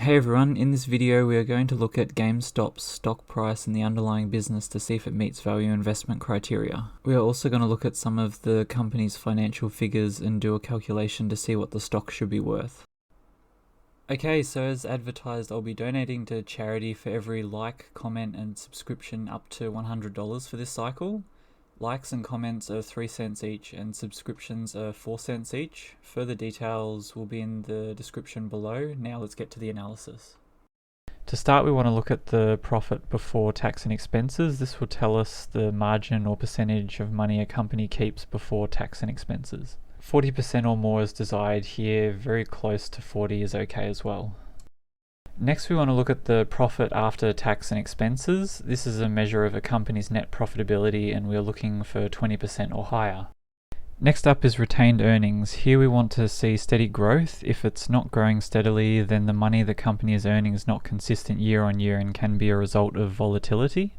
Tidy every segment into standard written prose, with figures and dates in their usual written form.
Hey everyone, in this video we are going to look at Gamestop's stock price and the underlying business to see if it meets value investment criteria. We are also going to look at some of the company's financial figures and do a calculation to see what the stock should be worth. Okay, so as advertised, I'll be donating to charity for every like, comment and subscription up to $100 for this cycle. Likes and comments are 3 cents each and subscriptions are 4 cents each. Further details will be in the description below. Now let's get to the analysis. To start, we want to look at the profit before tax and expenses. This will tell us the margin or percentage of money a company keeps before tax and expenses. 40% or more is desired here, very close to 40 is okay as well. Next, we want to look at the profit after tax and expenses. This is a measure of a company's net profitability and we're looking for 20% or higher. Next up is retained earnings. Here we want to see steady growth. If it's not growing steadily, then the money the company is earning is not consistent year on year and can be a result of volatility.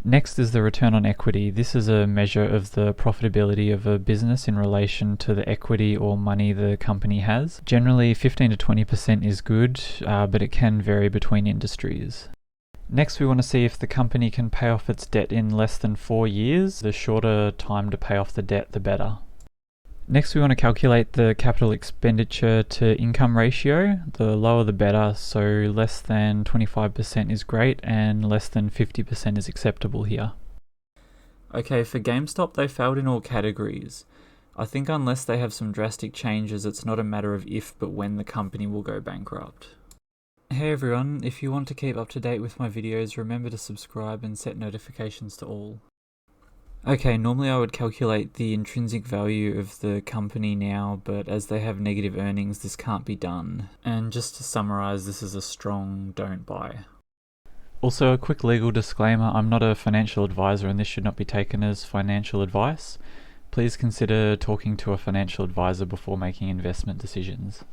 Next is the return on equity. This is a measure of the profitability of a business in relation to the equity or money the company has. Generally 15 to 20% is good, but it can vary between industries. Next, we want to see if the company can pay off its debt in less than 4 years. The shorter time to pay off the debt, the better. Next, we want to calculate the capital expenditure to income ratio. The lower the better, so less than 25% is great and less than 50% is acceptable here. Okay, for GameStop they failed in all categories. I think unless they have some drastic changes, it's not a matter of if but when the company will go bankrupt. Hey everyone, if you want to keep up to date with my videos, remember to subscribe and set notifications to all. Okay, normally I would calculate the intrinsic value of the company now, but as they have negative earnings, this can't be done. And just to summarize, this is a strong don't buy. Also, a quick legal disclaimer, I'm not a financial advisor and this should not be taken as financial advice. Please consider talking to a financial advisor before making investment decisions.